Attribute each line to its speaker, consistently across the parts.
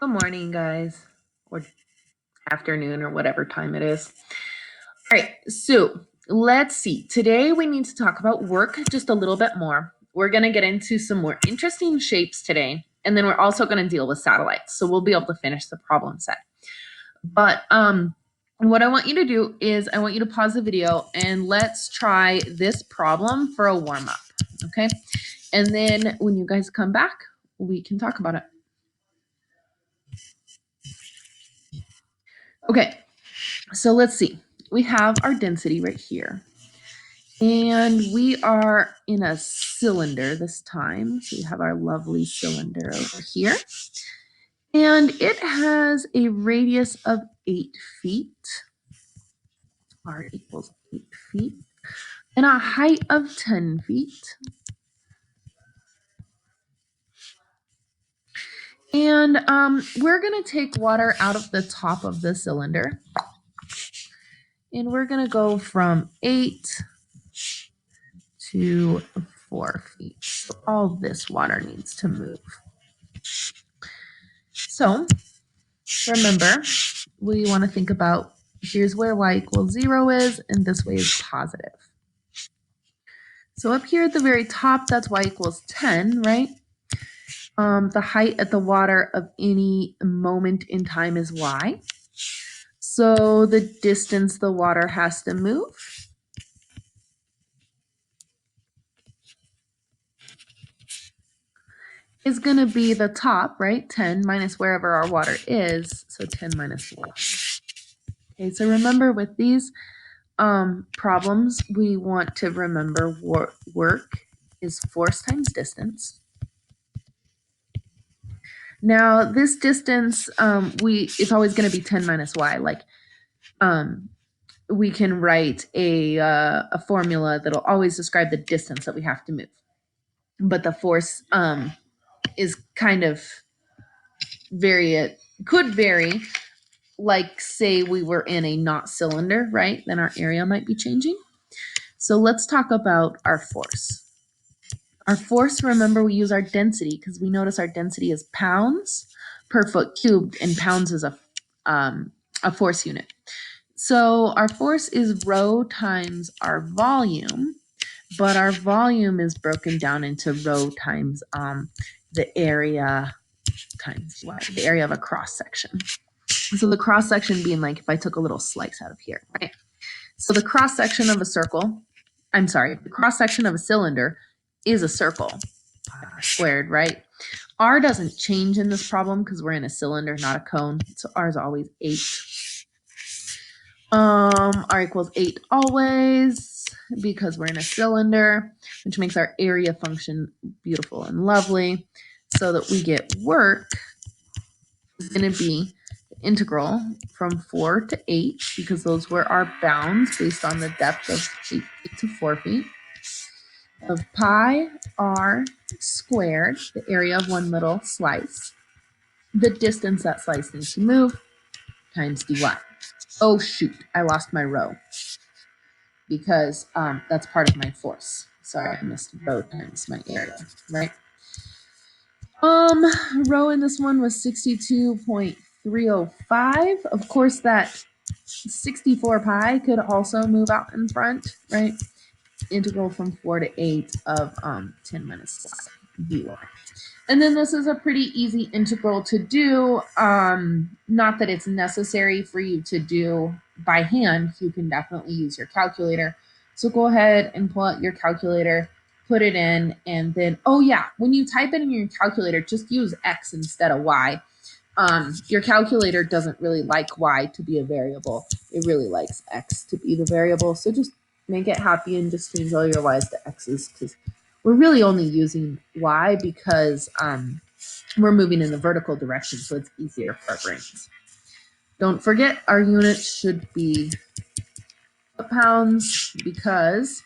Speaker 1: Good morning, guys, or afternoon, or whatever time it is. All right, so let's see. Today we need to talk about work just a little bit more. We're going to get into some more interesting shapes today, and then we're also going to deal with satellites, so we'll be able to finish the problem set. But what I want you to do is I want you to pause the video and let's try this problem for a warm-up, okay? And then when you guys come back, we can talk about it. Okay, so let's see. We have our density right here. And we are in a cylinder this time. So we have our lovely cylinder over here. And it has a radius of 8 feet. R equals 8 feet. And a height of 10 feet. And we're going to take water out of the top of the cylinder. And we're going to go from 8 to 4 feet. So all this water needs to move. So remember, we want to think about here's where y equals 0 is, and this way is positive. So up here at the very top, that's y equals 10, right? The height at the water of any moment in time is y. So the distance the water has to move is going to be the top, right? 10 minus wherever our water is, so 10 minus 1. Okay, so remember with these problems, we want to remember work is force times distance. Now this distance, it's always going to be 10 minus y. Like we can write a formula that'll always describe the distance that we have to move. But the force is kind of could vary. Like say we were in a not cylinder, right? Then our area might be changing. So let's talk about our force. Our force, remember, we use our density because we notice our density is pounds per foot cubed, and pounds is a force unit. So our force is rho times our volume, but our volume is broken down into rho times the area times y, the area of a cross section. So the cross section being like if I took a little slice out of here, right? So the cross section of a the cross section of a cylinder is a circle squared, right? R doesn't change in this problem because we're in a cylinder, not a cone. So R is always 8. R equals 8 always because we're in a cylinder, which makes our area function beautiful and lovely. So that we get work is going to be the integral from 4 to 8 because those were our bounds based on the depth of 8 feet to 4 feet of pi r squared, the area of one little slice, the distance that slice needs to move, times dy. Oh shoot, I lost my rho because that's part of my force. Sorry, I missed rho times my area, right? Rho in this one was 62.305. Of course, that 64 pi could also move out in front, right? Integral from 4 to 8 of 10 minus y dy. And then this is a pretty easy integral to do. Not that it's necessary for you to do by hand. You can definitely use your calculator. So go ahead and pull out your calculator, put it in, and then, oh yeah, when you type it in your calculator, just use X instead of Y. Your calculator doesn't really like Y to be a variable. It really likes X to be the variable. So just make it happy and just change all your Y's to X's because we're really only using Y because we're moving in the vertical direction, so it's easier for our brains. Don't forget our units should be pounds because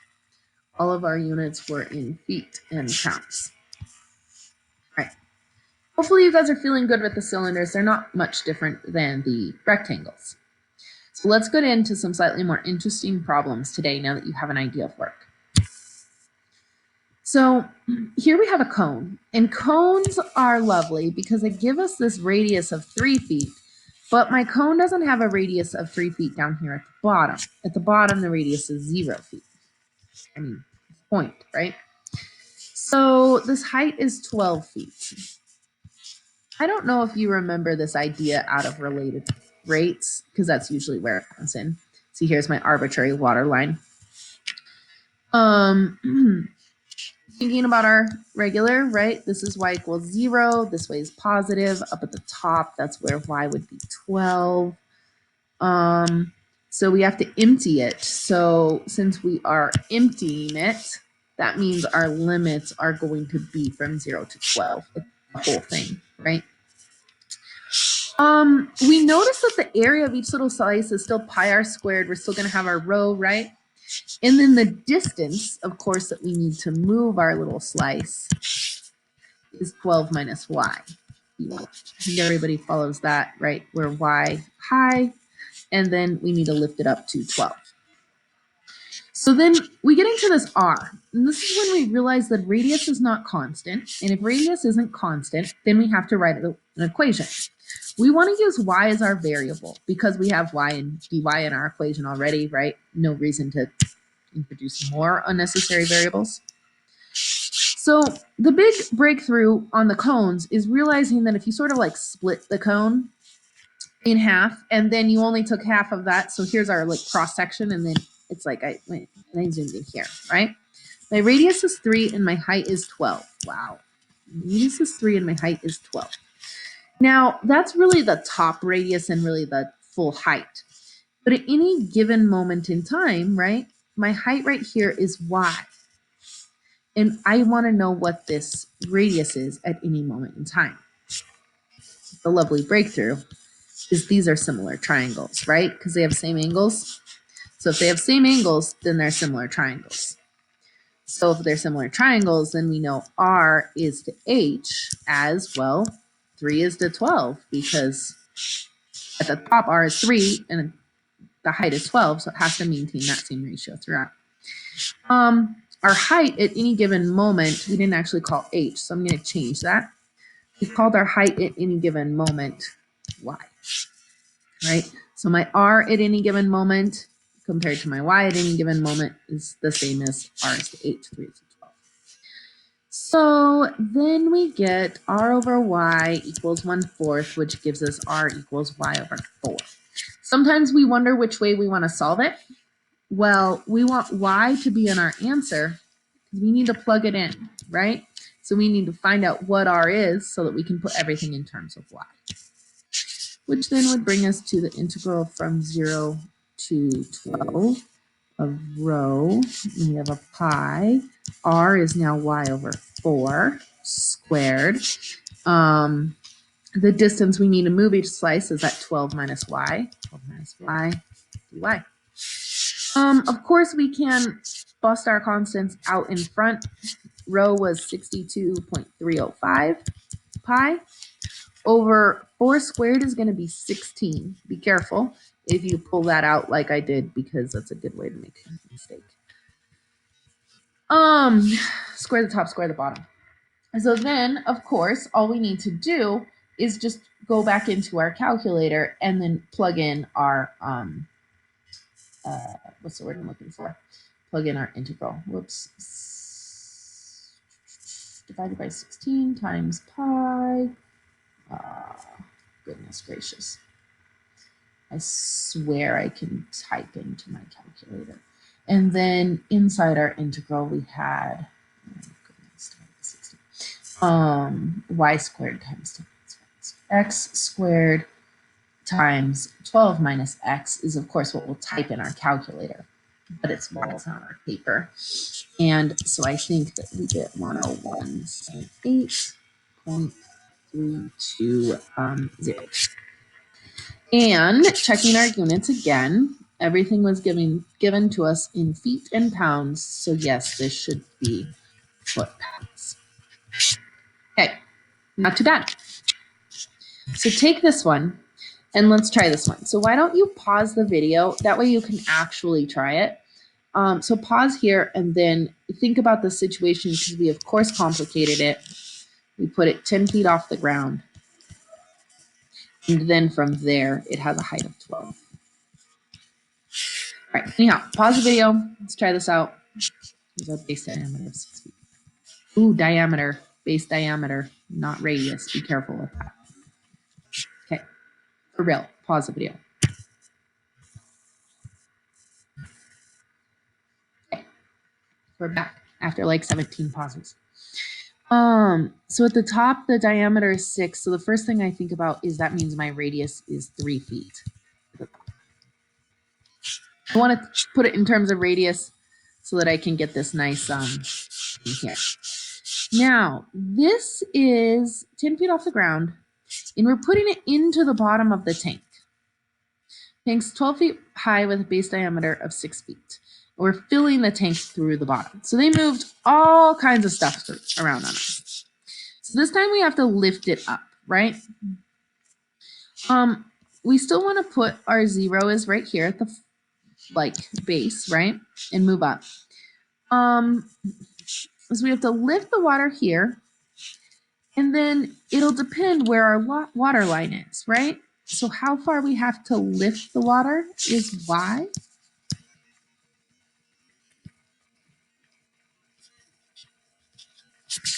Speaker 1: all of our units were in feet and pounds. All right. Hopefully you guys are feeling good with the cylinders. They're not much different than the rectangles. So let's get into some slightly more interesting problems today now that you have an idea of work. So here we have a cone, and cones are lovely because they give us this radius of 3 feet, but my cone doesn't have a radius of 3 feet down here at the bottom. At the bottom, the radius is 0 feet. I mean, point, right? So this height is 12 feet. I don't know if you remember this idea out of related rates, because that's usually where it comes in. See, here's my arbitrary water line. Thinking about our regular, right? This is y equals 0. This way is positive. Up at the top, that's where y would be 12. So we have to empty it. So since we are emptying it, that means our limits are going to be from 0 to 12, the whole thing, right? We notice that the area of each little slice is still pi r squared. We're still going to have our row, right? And then the distance, of course, that we need to move our little slice is 12 minus y. I think everybody follows that, right? Where y high, and then we need to lift it up to 12. So then we get into this r, and this is when we realize that radius is not constant, and if radius isn't constant, then we have to write an equation. We want to use y as our variable because we have y and dy in our equation already, right? No reason to introduce more unnecessary variables. So the big breakthrough on the cones is realizing that if you sort of like split the cone in half and then you only took half of that, so here's our like cross section, and then it's like I zoomed in here, right? My radius is 3 and my height is 12. Wow. My radius is 3 and my height is 12. Now, that's really the top radius and really the full height. But at any given moment in time, right, my height right here is y. And I want to know what this radius is at any moment in time. The lovely breakthrough is these are similar triangles, right? Because they have same angles. So if they have same angles, then they're similar triangles. So if they're similar triangles, then we know R is to H as, well, 3 is to 12, because at the top R is 3 and the height is 12, so it has to maintain that same ratio throughout. Our height at any given moment, we didn't actually call H, so I'm going to change that. We called our height at any given moment Y, right? So my R at any given moment compared to my Y at any given moment is the same as R is to H, 3 is to 12. So then we get R over Y equals 1/4, which gives us R equals Y over 4. Sometimes we wonder which way we want to solve it. Well, we want Y to be in our answer because we need to plug it in, right? So we need to find out what R is so that we can put everything in terms of Y, which then would bring us to the integral from 0 to 12 of rho. We have a pi. R is now Y over 4 squared. The distance we need to move each slice is at 12 minus Y. 12 minus Y dy. Of course, we can bust our constants out in front. Rho was 62.305 pi. Over 4 squared is going to be 16. Be careful if you pull that out like I did, because that's a good way to make a mistake. Square the top, square the bottom. So then, of course, all we need to do is just go back into our calculator and then plug in our what's the word I'm looking for? Plug in our integral. Whoops. Divided by 16 times pi. Goodness gracious. I swear I can type into my calculator. And then inside our integral we had, y squared times 10 x squared times 12 minus x is of course what we'll type in our calculator, but it's on our paper. And so I think that we get 101.320. And checking our units again, everything was given to us in feet and pounds. So yes, this should be foot-pounds. Okay, not too bad. So take this one and let's try this one. So why don't you pause the video? That way you can actually try it. So pause here and then think about the situation because we of course complicated it. We put it 10 feet off the ground. And then from there, it has a height of 12. All right, anyhow, pause the video. Let's try this out. There's a base diameter of 6 feet. Ooh, diameter, base diameter, not radius. Be careful with that. Okay, for real, pause the video. Okay, we're back after like 17 pauses. So at the top, the diameter is 6. So the first thing I think about is that means my radius is 3 feet. I want to put it in terms of radius so that I can get this nice in here. Now, this is 10 feet off the ground, and we're putting it into the bottom of the tank. Tank's 12 feet high with a base diameter of 6 feet. We're filling the tank through the bottom. So they moved all kinds of stuff around on us. So this time we have to lift it up, right? We still want to put our 0 is right here at the base, right? And move up. So we have to lift the water here, and then it'll depend where our water line is, right? So how far we have to lift the water is y.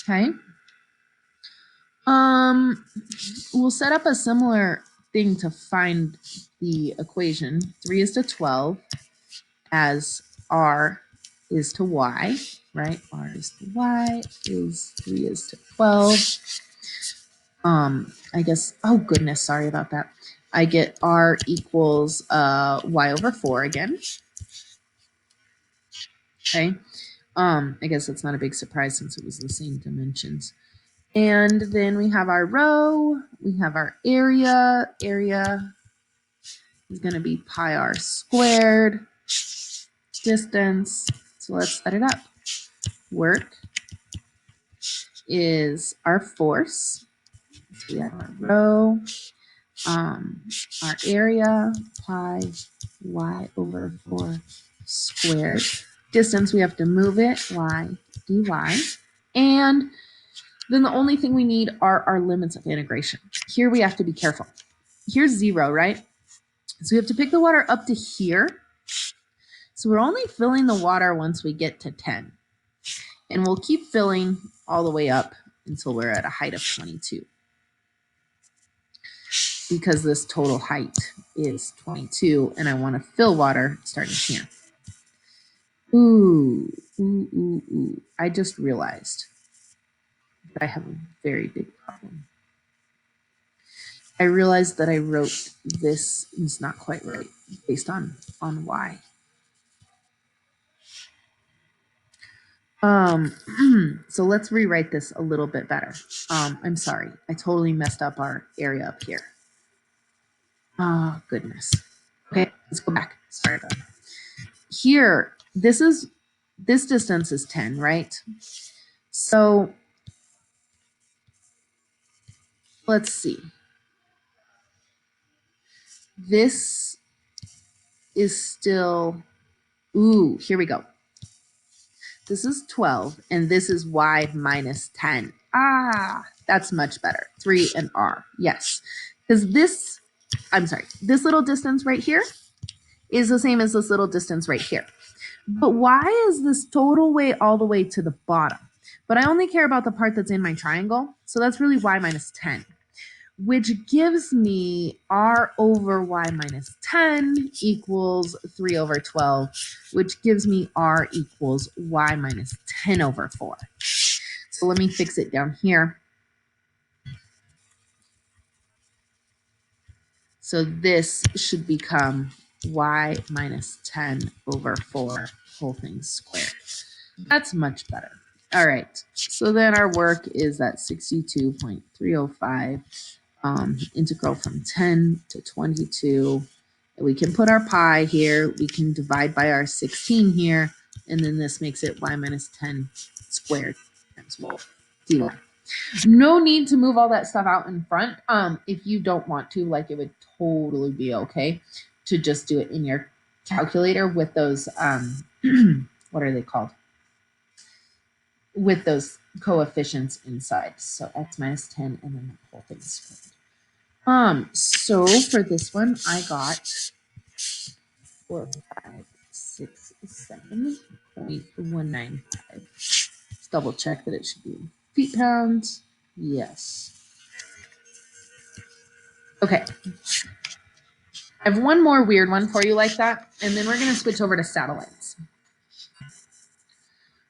Speaker 1: Okay. We'll set up a similar thing to find the equation. 3 is to 12 as r is to y, right? R is to y is 3 is to 12. I guess, oh goodness, sorry about that. I get r equals y over 4 again. Okay. I guess it's not a big surprise since it was the same dimensions. And then we have our row, we have our area. Area is going to be pi r squared. Distance, so let's set it up. Work is our force. So we have our row, our area, pi y over 4 squared. Distance, we have to move it, y dy. And then the only thing we need are our limits of integration. Here we have to be careful. Here's 0, right? So we have to pick the water up to here. So we're only filling the water once we get to 10. And we'll keep filling all the way up until we're at a height of 22. Because this total height is 22, and I want to fill water starting here. Ooh. I just realized that I have a very big problem. I realized that I wrote this is not quite right based on y. So let's rewrite this a little bit better. I'm sorry, I totally messed up our area up here. Oh, goodness. Okay, let's go back. Sorry about that. Here, this distance is 10, right? So let's see. This is still, ooh, here we go. This is 12, and this is y minus 10. Ah, that's much better. 3 and r, yes. Because this, I'm sorry, this little distance right here is the same as this little distance right here. But why is this total way all the way to the bottom? But I only care about the part that's in my triangle. So that's really y minus 10, which gives me r over y minus 10 equals 3 over 12, which gives me r equals y minus 10 over 4. So let me fix it down here. So this should become y minus 10 over 4 whole thing squared. That's much better. All right, so then our work is that 62.305 integral from 10 to 22. We can put our pi here. We can divide by our 16 here. And then this makes it y minus 10 squared times dy. No need to move all that stuff out in front. If you don't want to, like, it would totally be okay to just do it in your calculator with those what are they called? With those coefficients inside. So x minus 10 and then the whole thing squared. So for this one, I got 4, 5, 6, 7.195. Let's double check that it should be feet pounds. Yes. Okay. I have one more weird one for you like that, and then we're going to switch over to satellites.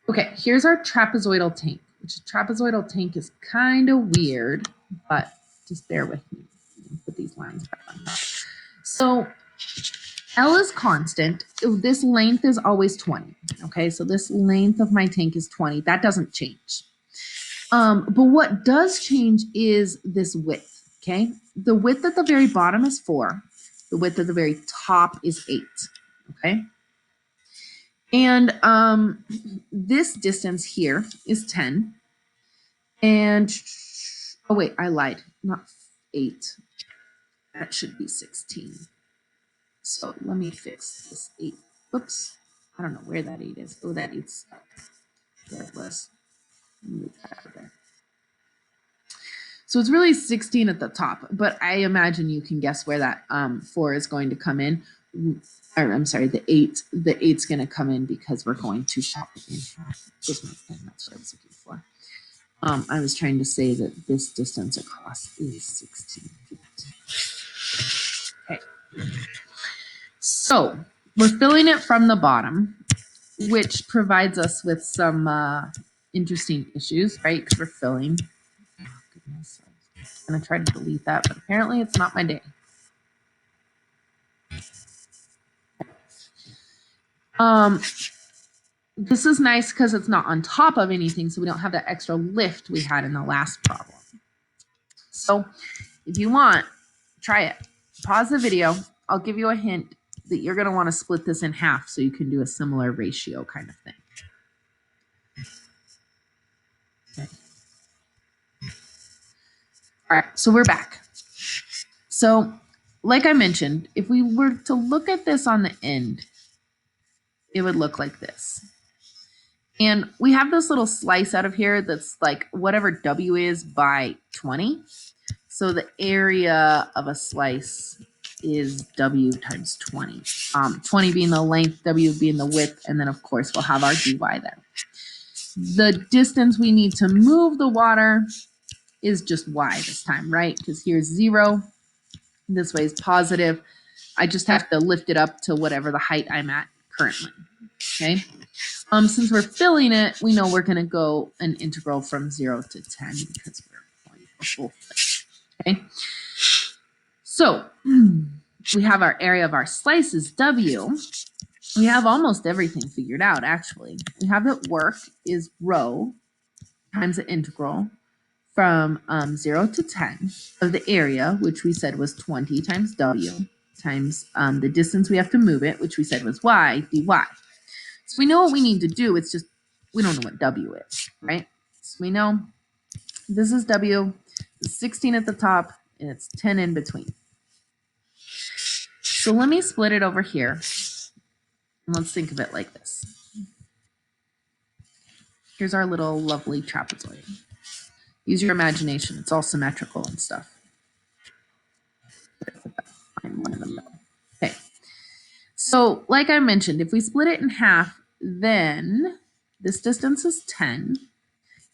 Speaker 1: Okay, here's our trapezoidal tank, which a trapezoidal tank is kind of weird, but just bear with me. Put these lines back on top. So L is constant. This length is always 20. Okay, so this length of my tank is 20. That doesn't change. But what does change is this width. Okay, the width at the very bottom is 4. The width at the very top is 8. Okay. And this distance here is 10. And, oh wait, I lied. Not 8. That should be 16. So let me fix this 8. Whoops. I don't know where that 8 is. Oh, that 8's stuck. There it was. Move that out of there. So it's really 16 at the top, but I imagine you can guess where that 4 is going to come in. Or I'm sorry, the 8. The 8's going to come in because we're going to chop it in half. That's what I was looking for. I was trying to say that this distance across is 16 feet. Okay. So we're filling it from the bottom, which provides us with some interesting issues, right? Because we're filling. Oh, goodness. I'm going to try to delete that, but apparently it's not my day. This is nice because it's not on top of anything, so we don't have that extra lift we had in the last problem. So if you want, try it. Pause the video. I'll give you a hint that you're going to want to split this in half so you can do a similar ratio kind of thing. Okay. All right, so we're back. So like I mentioned, if we were to look at this on the end, it would look like this. And we have this little slice out of here that's like whatever W is by 20. So the area of a slice is W times 20. 20 being the length, W being the width, and then of course we'll have our dy there. The distance we need to move the water is just y this time, right? Because here's 0. This way is positive. I just have to lift it up to whatever the height I'm at currently. Okay. Since we're filling it, we know we're going to go an integral from 0 to 10 because we're going for full fill. Okay. So we have our area of our slice is W. We have almost everything figured out, actually. We have that work is rho times the integral from 0 to 10 of the area, which we said was 20 times W, times the distance we have to move it, which we said was y, dy. So we know what we need to do. It's just we don't know what W is, right? So we know this is W, 16 at the top, and it's 10 in between. So let me split it over here. And let's think of it like this. Here's our little lovely trapezoid. Use your imagination. It's all symmetrical and stuff. Find one in the middle. Okay. So like I mentioned, if we split it in half, then this distance is 10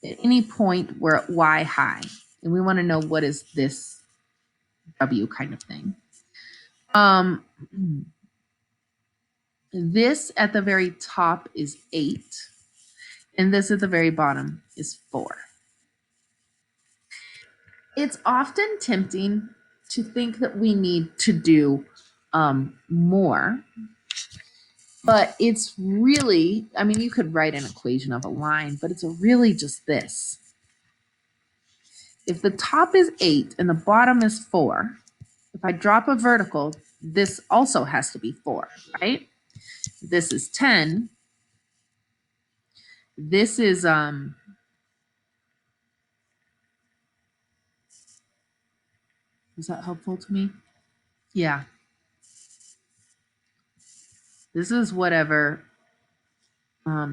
Speaker 1: at any point we're at y high. And we want to know what is this W kind of thing. This at the very top is 8. And this at the very bottom is 4. It's often tempting to think that we need to do more. But it's really, I mean, you could write an equation of a line, but it's really just this. If the top is 8 and the bottom is 4, if I drop a vertical, this also has to be 4, right? This is 10. This is is that helpful to me? Yeah. This is whatever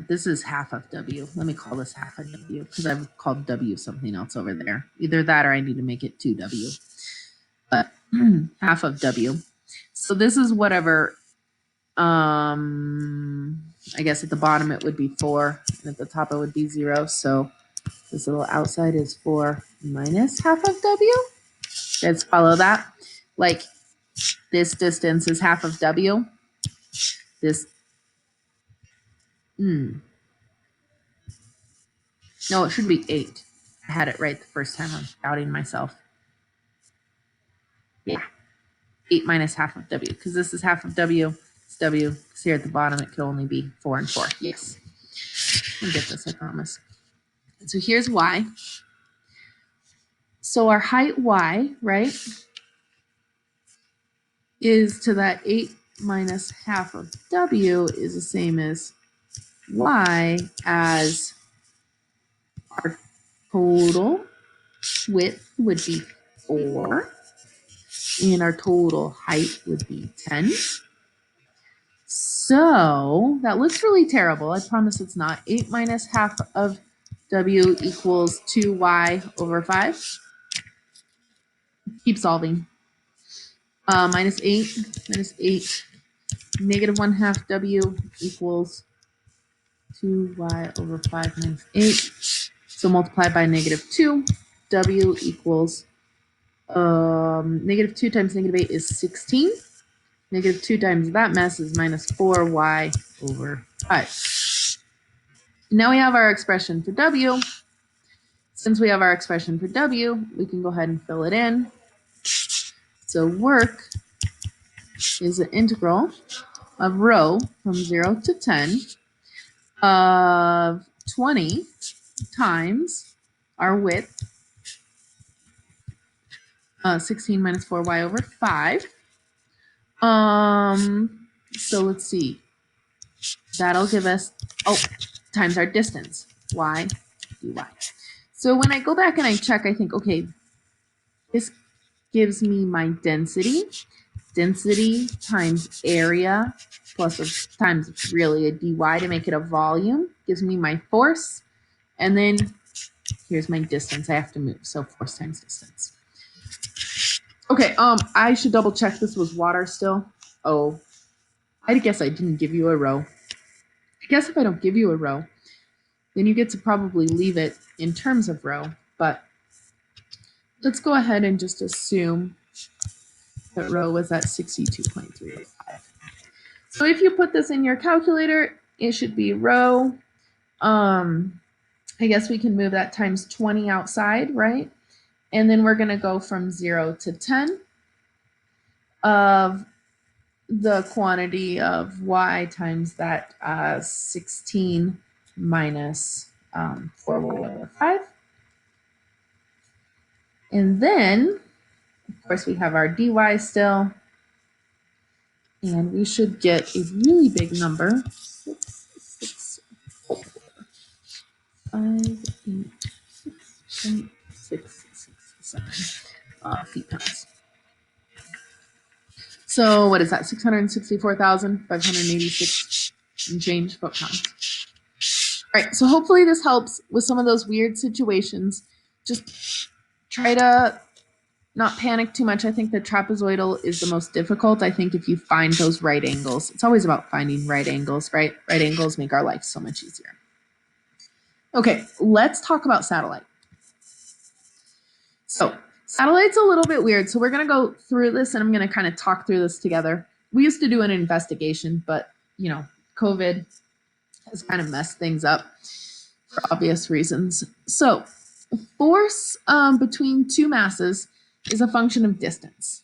Speaker 1: This is half of W. Let me call this half of W because I've called W something else over there. Either that or I need to make it 2W. But half of W. So this is whatever, I guess at the bottom it would be 4, and at the top it would be 0. So this little outside is 4 minus half of W. You guys follow that? Like this distance is half of W. This, no, it should be 8. I had it right the first time. I'm doubting myself. Yeah, 8 minus half of W, because this is half of W. It's W. Because here at the bottom, it could only be 4 and 4. Yes. We'll get this, I promise. And so here's Y. So our height Y, right, is to that 8 minus half of W is the same as Y as our total width would be 4, and our total height would be 10. So that looks really terrible. I promise it's not. 8 minus half of W equals 2Y over 5. Keep solving. Minus 8, negative 1/2 W equals 2Y over 5 minus 8. So multiply by negative 2. W equals negative 2 times negative 8 is 16. Negative 2 times that mess is minus 4Y over 5. Now we have our expression for W. Since we have our expression for W, we can go ahead and fill it in. So work is an integral of rho from 0 to 10 of 20 times our width, 16 minus 4Y over 5. So let's see. That'll give us, times our distance, Y dy. So when I go back and I check, I think, okay, this gives me my density. Density times area plus times really a dy to make it a volume gives me my force. And then here's my distance I have to move. So force times distance. Okay, I should double check this was water still. Oh, I guess I didn't give you a row. I guess if I don't give you a row, then you get to probably leave it in terms of row. But let's go ahead and just assume that rho was at 62.305. So if you put this in your calculator, it should be rho. I guess we can move that times 20 outside, right? And then we're going to go from 0 to 10 of the quantity of Y times that 16 minus 4Y over 5. And then, of course, we have our dy still. And we should get a really big number. 6, 6, 4, 5, 8, 6, 6, 7 feet pounds. So what is that? 664,586 and change foot pounds. All right, so hopefully this helps with some of those weird situations. Just try to not panic too much. I think the trapezoidal is the most difficult. I think if you find those right angles, it's always about finding right angles, right? Right angles make our life so much easier. Okay, let's talk about satellite. So satellite's a little bit weird. So we're going to go through this and I'm going to kind of talk through this together. We used to do an investigation, but you know, COVID has kind of messed things up for obvious reasons. So force between two masses is a function of distance.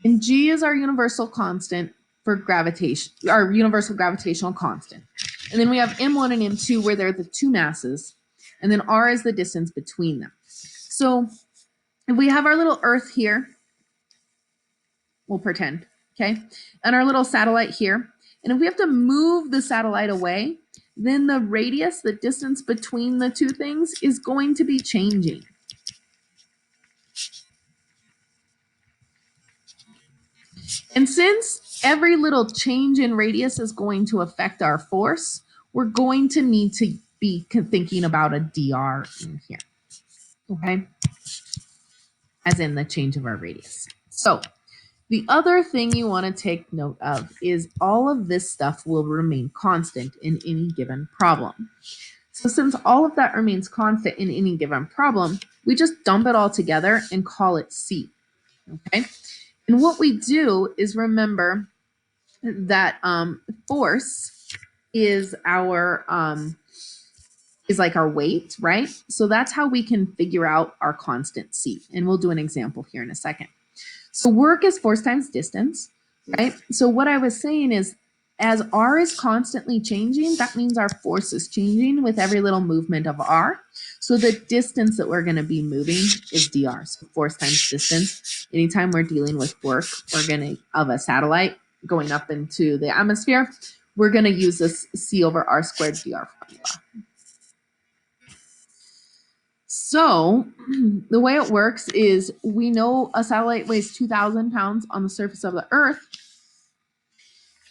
Speaker 1: And G is our universal constant for gravitation, our universal gravitational constant. And then we have M1 and M2 where they're the two masses. And then R is the distance between them. So if we have our little Earth here, we'll pretend, okay? And our little satellite here. And if we have to move the satellite away, then the radius, the distance between the two things is going to be changing. And since every little change in radius is going to affect our force, we're going to need to be thinking about a dr in here, okay? As in the change of our radius. So the other thing you want to take note of is all of this stuff will remain constant in any given problem. So since all of that remains constant in any given problem, we just dump it all together and call it C, okay? And what we do is remember that force is our is like our weight, right? So that's how we can figure out our constant C. And we'll do an example here in a second. So work is force times distance, right? So what I was saying is, as R is constantly changing, that means our force is changing with every little movement of R. So the distance that we're going to be moving is dr. So force times distance. Anytime we're dealing with work, of a satellite going up into the atmosphere, we're going to use this C over R squared dr formula. So the way it works is we know a satellite weighs 2,000 pounds on the surface of the Earth.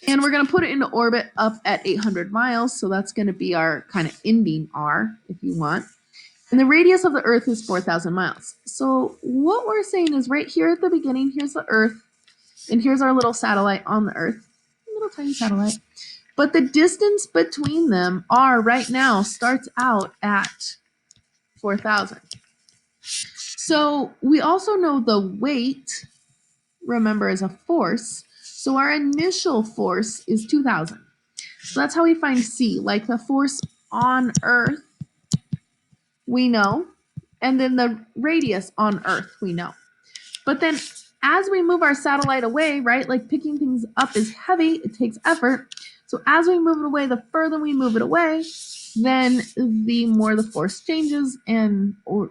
Speaker 1: And we're going to put it into orbit up at 800 miles. So that's going to be our kind of ending R, if you want. And the radius of the Earth is 4,000 miles. So what we're saying is right here at the beginning, here's the Earth. And here's our little satellite on the Earth. A little tiny satellite. But the distance between them, R, right now starts out at 4,000. So we also know the weight, remember, is a force. So our initial force is 2,000. So that's how we find C, like the force on Earth, we know, and then the radius on Earth, we know. But then as we move our satellite away, right, like picking things up is heavy, it takes effort. So as we move it away, the further we move it away, then the more the force changes, or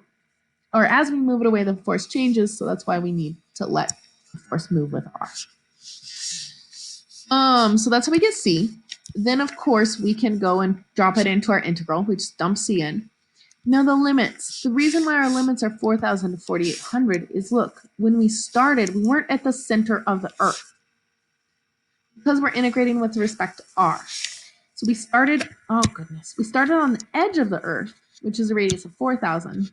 Speaker 1: as we move it away, the force changes. So that's why we need to let the force move with R. So that's how we get C. Then of course we can go and drop it into our integral. We just dump C in. Now the limits. The reason why our limits are 4,000 to 4,800 is, look, when we started, we weren't at the center of the Earth because we're integrating with respect to R. So we started, we started on the edge of the Earth, which is a radius of 4,000.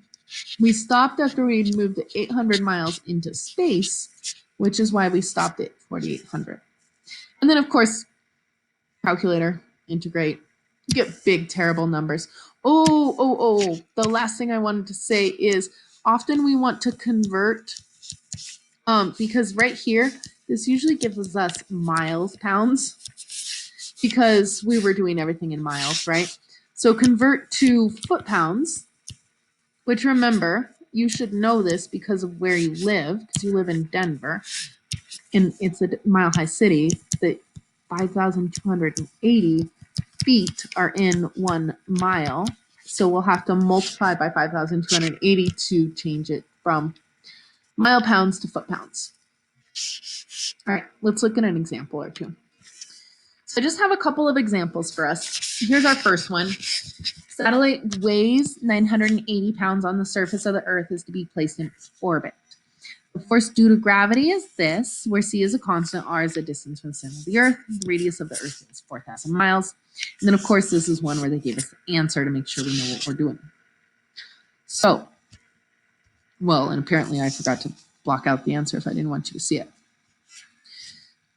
Speaker 1: We stopped after we moved the 800 miles into space, which is why we stopped at 4,800. And then, of course, calculator, integrate, you get big, terrible numbers. The last thing I wanted to say is often we want to convert, because right here, this usually gives us miles, pounds, because we were doing everything in miles, right? So convert to foot-pounds, which, remember, you should know this because of where you live, because you live in Denver, and it's a mile-high city, that 5,280 feet are in 1 mile. So we'll have to multiply by 5,280 to change it from mile pounds to foot pounds. All right, let's look at an example or two. So I just have a couple of examples for us. Here's our first one. Satellite weighs 980 pounds on the surface of the Earth, is to be placed in orbit. The force due to gravity is this, where C is a constant, R is the distance from the center of the Earth. The radius of the Earth is 4,000 miles. And then, of course, this is one where they gave us the answer to make sure we know what we're doing. So, well, and apparently I forgot to block out the answer if I didn't want you to see it.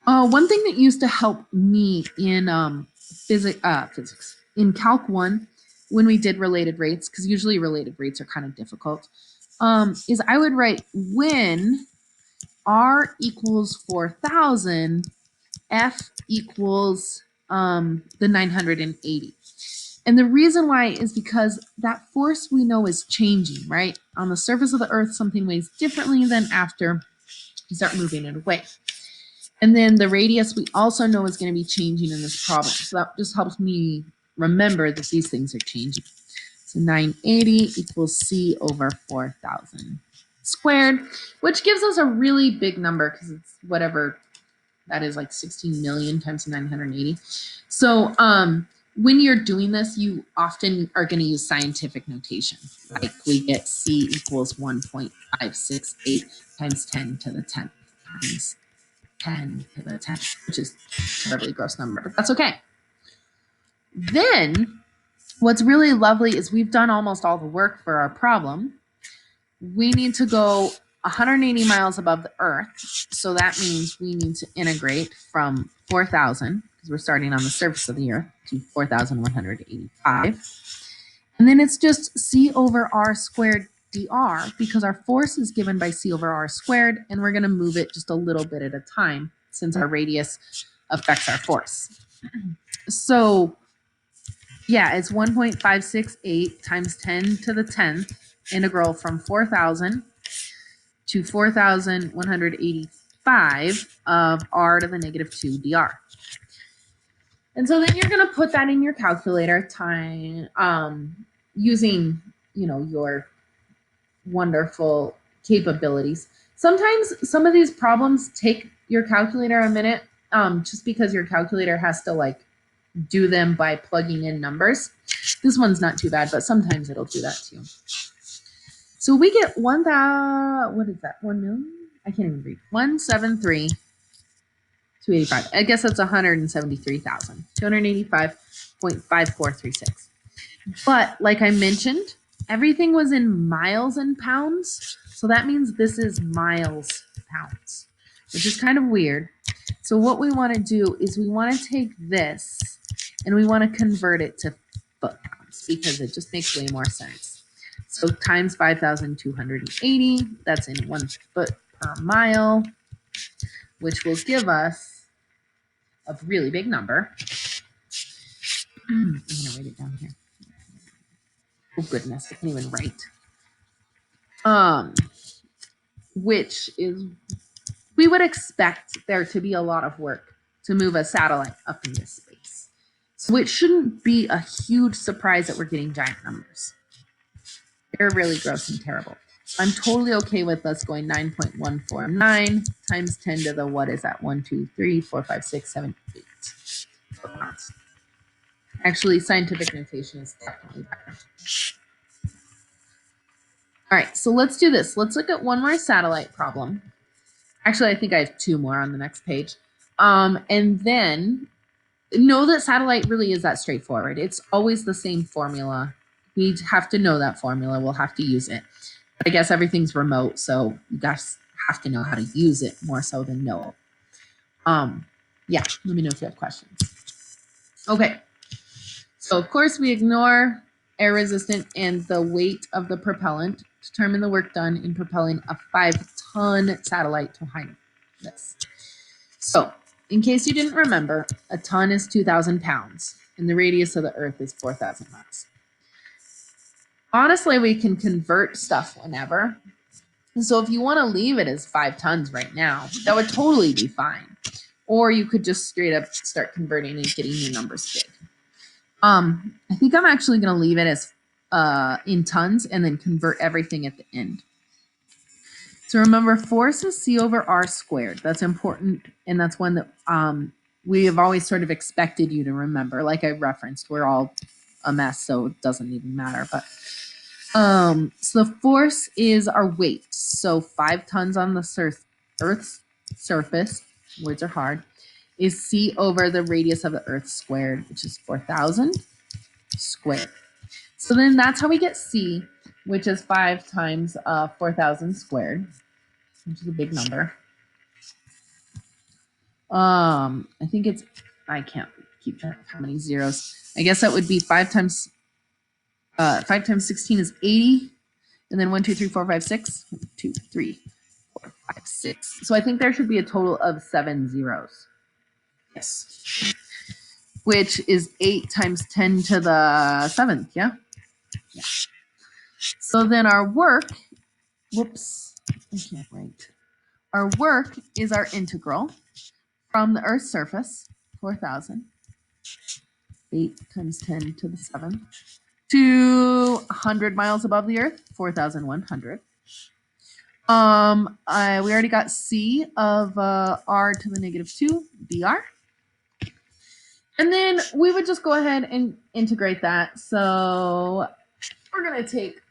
Speaker 1: One thing that used to help me in physics, in Calc 1, when we did related rates, because usually related rates are kind of difficult, is I would write when R equals 4,000, F equals the 980. And the reason why is because that force we know is changing, right? On the surface of the Earth, something weighs differently than after you start moving it away. And then the radius we also know is going to be changing in this problem. So that just helps me remember that these things are changing. So 980 equals C over 4,000 squared, which gives us a really big number because it's whatever that is, like 16 million times 980. So when you're doing this, you often are going to use scientific notation. Like we get C equals 1.568 times 10 to the 10th times 10 to the 10th, which is a terribly gross number, but that's okay. Then what's really lovely is we've done almost all the work for our problem. We need to go 180 miles above the Earth. So that means we need to integrate from 4,000, because we're starting on the surface of the Earth, to 4,185. And then it's just C over R squared dr, because our force is given by C over R squared, and we're going to move it just a little bit at a time since our radius affects our force. So yeah, it's 1.568 times 10 to the 10th integral from 4,000 to 4,185 of r to the negative 2 dr. And so then you're going to put that in your calculator, using, your wonderful capabilities. Sometimes some of these problems take your calculator a minute, just because your calculator has to do them by plugging in numbers. This one's not too bad, but sometimes it'll do that too. So we get 1,000, what is that? 1 million? I can't even read. 173,285. I guess that's 173,285.5436. But like I mentioned, everything was in miles and pounds. So that means this is miles pounds, which is kind of weird. So what we want to do is we want to take this and we want to convert it to foot pounds, because it just makes way more sense. So times 5,280, that's in 1 foot per mile, which will give us a really big number. I'm going to write it down here. Oh goodness, I can't even write. Which is, we would expect there to be a lot of work to move a satellite up into space. So it shouldn't be a huge surprise that we're getting giant numbers. They're really gross and terrible. I'm totally okay with us going 9.149 times 10 to the, what is that? 1, 2, 3, 4, 5, 6, 7, 8. Actually, scientific notation is definitely better. All right, so let's do this. Let's look at one more satellite problem. Actually, I think I have 2 more on the next page. And then know that satellite really is that straightforward. It's always the same formula. We have to know that formula. We'll have to use it. I guess everything's remote, so you guys have to know how to use it more so than know it. Yeah, let me know if you have questions. Okay, so of course we ignore air resistant and the weight of the propellant. Determine the work done in propelling a 5-ton satellite to height. This. So, in case you didn't remember, a ton is 2,000 pounds, and the radius of the Earth is 4,000 miles. Honestly, we can convert stuff whenever. So if you want to leave it as 5 tons right now, that would totally be fine. Or you could just straight up start converting and getting new numbers big. I think I'm actually going to leave it as in tons and then convert everything at the end. So remember, force is C over R squared. That's important, and that's one that we have always sort of expected you to remember. Like I referenced, we're all a mess, so it doesn't even matter. But so the force is our weight. So 5 tons on the Earth's surface, words are hard, is C over the radius of the Earth squared, which is 4,000 squared. So then that's how we get C, which is 5 times 4,000 squared, which is a big number. I think it's, I can't keep track of how many zeros. I guess that would be 5 times 16 is 80. And then 1, 2, 3, 4, 5, 6. 1, 2, 3, 4, 5, 6. So I think there should be a total of 7 zeros. Yes. Which is 8 times 10 to the 7th, yeah? Yeah. So then our work, whoops, I can't write. Our work is our integral from the Earth's surface, 4,000, 8 times 10 to the 7th, to 100 miles above the Earth, 4,100. We already got C of R to the negative 2, dr. And then we would just go ahead and integrate that. So we're going to take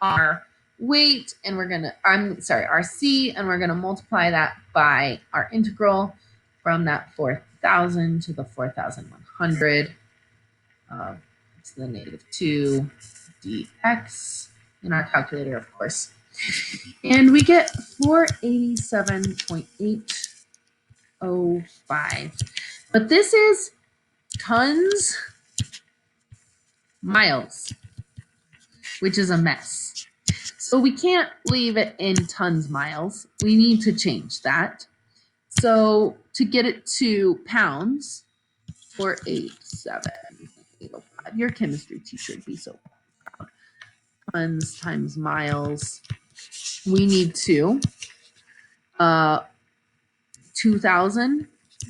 Speaker 1: our weight and we're going to, our C, and we're going to multiply that by our integral from that 4,000 to the 4,100. of to the negative 2 dx in our calculator, of course. And we get 487.805. But this is tons miles, which is a mess. So we can't leave it in tons miles. We need to change that. So to get it to pounds, 487.805. Your chemistry teacher would be so proud. Tons times miles. We need 2,000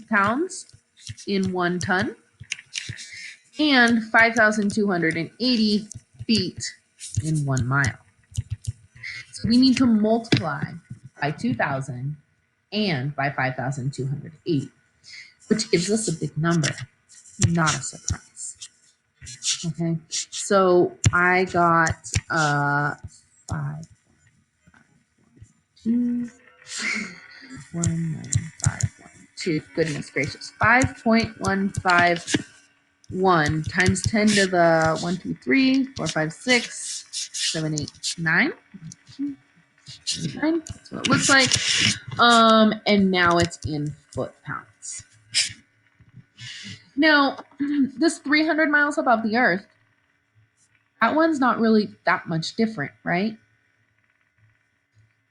Speaker 1: pounds in 1 ton and 5,280 feet in 1 mile. So we need to multiply by 2,000 and by 5,280, which gives us a big number. Not a surprise. Okay, so I got 5.1512. Goodness gracious, 5.151 times 10 to the 1, 2, 3, 4, 5, 6, 7, 8, 9. 9. That's what it looks like. And now it's in foot pounds. Now, this 300 miles above the earth, that one's not really that much different, right?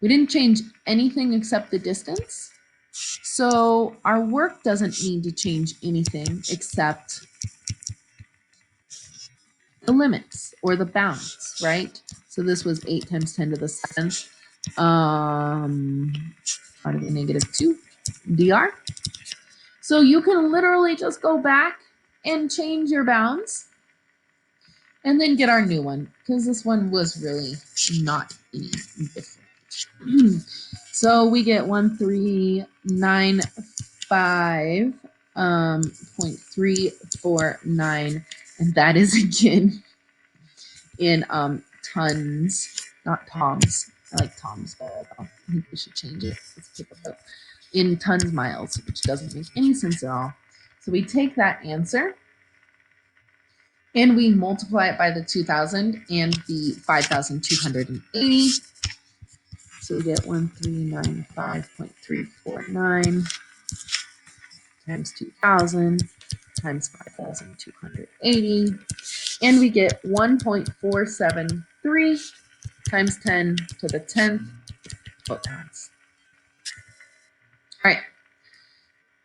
Speaker 1: We didn't change anything except the distance. So our work doesn't need to change anything except the limits or the bounds, right? So this was 8 times 10 to the 7th, part of the negative 2 dr. So you can literally just go back and change your bounds and then get our new one, because this one was really not any different. So we get 1395.349, and that is again in tons, not toms. I like toms better though. I think we should change it. Let's take a look. In tons miles, which doesn't make any sense at all. So we take that answer and we multiply it by the 2,000 and the 5,280. So we get 1395.349 times 2,000 times 5,280. And we get 1.473 times 10 to the 10th photons. All right.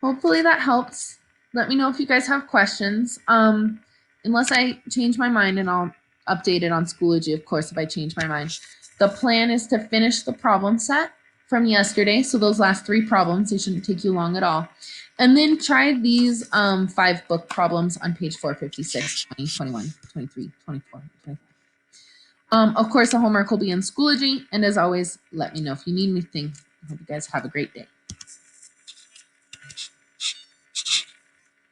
Speaker 1: Hopefully that helps. Let me know if you guys have questions. Unless I change my mind, and I'll update it on Schoology, of course, if I change my mind. The plan is to finish the problem set from yesterday. So those last 3 problems, they shouldn't take you long at all. And then try these 5 book problems on page 456, 20, 21, 23, 24, 25. Of course, the homework will be in Schoology. And as always, let me know if you need anything. I hope you guys have a great day.